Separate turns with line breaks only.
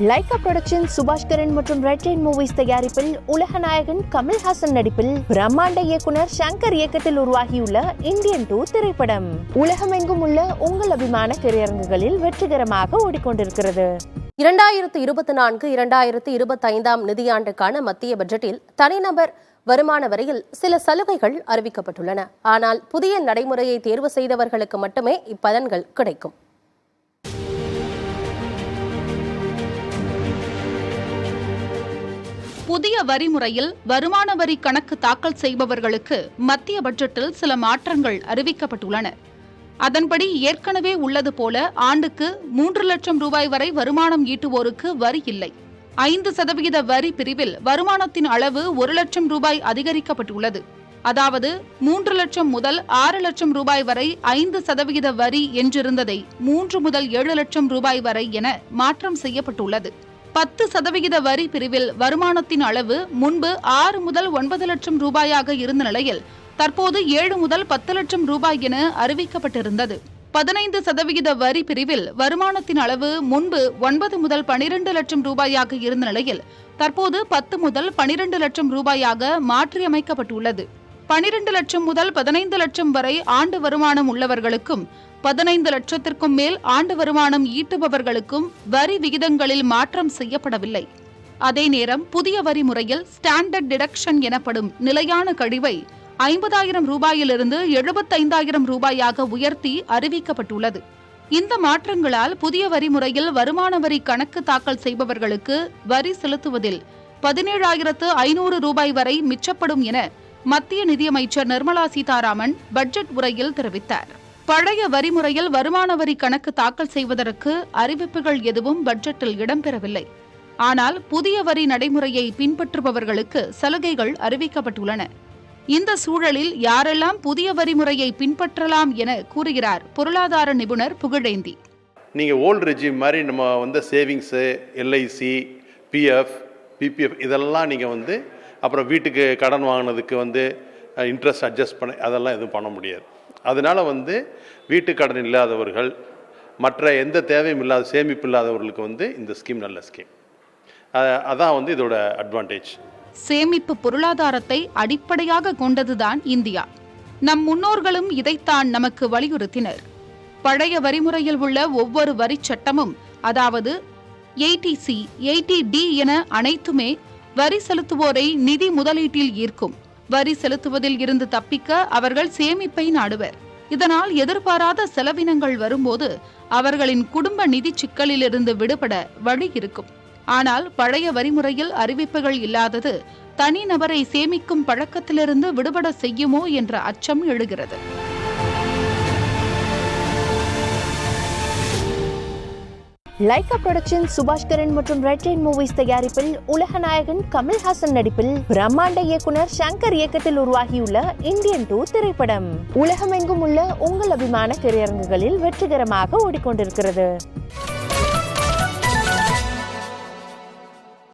Lyca production Subaskaran மற்றும் red rain movies தயாரிப்பில் உலக நாயகன் கமல்ஹாசன் நடிப்பில் பிரம்மாண்ட இயக்குனர் சங்கர் இயக்கத்தில் உருவாகியுள்ள இந்தியன் 2 திரைப்படம் உலகமெங்கும் உள்ள உங்கள் அபிமான திரையரங்குகளில் வெற்றிகரமாக ஓடிக்கொண்டிருக்கிறது.
2024-2025 நிதியாண்டுக்கான மத்திய பட்ஜெட்டில் தனிநபர் வருமான வரியில் சில சலுகைகள் அறிவிக்கப்பட்டுள்ளன. ஆனால் புதிய நடைமுறையை தேர்வு செய்தவர்களுக்கு மட்டுமே இப்பலன்கள் கிடைக்கும்.
புதிய வரி முறையில் வருமான வரி கணக்கு தாக்கல் செய்பவர்களுக்கு மத்திய பட்ஜெட்டில் சில மாற்றங்கள் அறிவிக்கப்பட்டுள்ளன. அதன்படி ஏற்கனவே உள்ளது போல ஆண்டுக்கு 3 லட்சம் ரூபாய் வரை வருமானம் ஈட்டுவோருக்கு வரி இல்லை. 5% வரி பிரிவில் வருமானத்தின் அளவு 1 லட்சம் ரூபாய் அதிகரிக்கப்பட்டுள்ளது. அதாவது 3 லட்சம் முதல் 6 லட்சம் ரூபாய் வரை 5% வரி என்றிருந்ததை 3 முதல் 7 லட்சம் ரூபாய் வரை என மாற்றம் செய்யப்பட்டுள்ளது. 10% வரி பிரிவில் வருமானத்தின் அளவு முன்பு 6 முதல் 9 லட்சம் ரூபாயாக இருந்த நிலையில் தற்போது 7 முதல் 10 லட்சம் ரூபாய் என அறிவிக்கப்பட்டிருந்தது. 15% வரி பிரிவில் வருமானத்தின் அளவு முன்பு 9 முதல் 12 லட்சம் ரூபாயாக இருந்த நிலையில் தற்போது 10 முதல் 12 லட்சம் ரூபாயாக மாற்றியமைக்கப்பட்டுள்ளது. 12 லட்சம் முதல் 15 லட்சம் வரை ஆண்டு வருமானம் உள்ளவர்களுக்கும் 15 லட்சத்திற்கும் மேல் ஆண்டு வருமானம் ஈட்டுபவர்களுக்கும் வரி விகிதங்களில் மாற்றம் செய்யப்படவில்லை. அதே நேரம் புதிய வரி முறையில் ஸ்டாண்டர்ட் டிடக்ஷன் எனப்படும் நிலையான கழிவை 50,000 ரூபாயிலிருந்து 75,000 ரூபாயாக உயர்த்தி அறிவிக்கப்பட்டுள்ளது. இந்த மாற்றங்களால் புதிய வரி முறையில் வருமான வரி கணக்கு தாக்கல் செய்பவர்களுக்கு வரி செலுத்துவதில் 17,500 ரூபாய் வரை மிச்சப்படும் என மத்திய நிதியமைச்சர் நிர்மலா சீதாராமன் பட்ஜெட் உரையில் தெரிவித்தார். பழைய வரி முறையில் வருமான வரி கணக்கு தாக்கல் செய்வதற்கு அறிவிப்புகள் எதுவும் பட்ஜெட்டில் இடம்பெறவில்லை. ஆனால் புதிய வரி நடைமுறையை பின்பற்றுபவர்களுக்கு சலுகைகள் அறிவிக்கப்பட்டுள்ளன. இந்த சூழலில் யாரெல்லாம் புதிய வரி முறையை பின்பற்றலாம் என கூறுகிறார் பொருளாதார நிபுணர் புகழேந்தி.
நீங்கள் ஓல்டு ரெஜிம் மாதிரி நம்ம சேவிங்ஸு, எல்ஐசி, பிஎஃப், பிபிஎஃப் இதெல்லாம் நீங்கள் அப்புறம் வீட்டுக்கு கடன் வாங்கினதுக்கு இன்ட்ரெஸ்ட் அட்ஜஸ்ட் பண்ண அதெல்லாம் எதுவும் பண்ண முடியாது. அதனால் வீட்டு கடன் இல்லாதவர்கள், மற்ற எந்த தேவையும் இல்லாத சேமிப்பு இல்லாதவர்களுக்கு இந்த ஸ்கீம் நல்ல ஸ்கீம். அதான் இதோட அட்வான்டேஜ்.
சேமிப்பு பொருளாதாரத்தை அடிப்படையாக கொண்டதுதான் இந்தியா. நம் முன்னோர்களும் இதைத்தான் நமக்கு வலியுறுத்தினர். பழைய வரிமுறையில் உள்ள ஒவ்வொரு வரி சட்டமும், அதாவது 80C, 80D என அனைத்துமே வரி செலுத்துவோரை நிதி முதலீட்டில் ஈர்க்கும். வரி செலுத்துவதில் இருந்து தப்பிக்க அவர்கள் சேமிப்பை நாடுவர். இதனால் எதிர்பாராத செலவினங்கள் வரும்போது அவர்களின் குடும்ப நிதி சிக்கலிலிருந்து விடுபட வழி இருக்கும். ஆனால் பழைய வரிமுறையில் அறிவிப்புகள் இல்லாதது தனிநபரை சேமிக்கும் பழக்கத்திலிருந்து விடுபட செய்யுமோ என்ற அச்சம் எழுகிறது.
லைகா புரொடக்ஷன் சுபாஷ்கரன் மற்றும் ரெட் ரெயின் மூவிஸ் தயாரிப்பில் உலக நாயகன் கமல்ஹாசன் நடிப்பில் பிரம்மாண்ட இயக்குனர் சங்கர் இயக்கத்தில் உருவாகியுள்ள இந்தியன் 2 திரைப்படம் உலகமெங்கும் உள்ள உங்கள் அபிமான திரையரங்குகளில் வெற்றிகரமாக ஓடிக்கொண்டிருக்கிறது.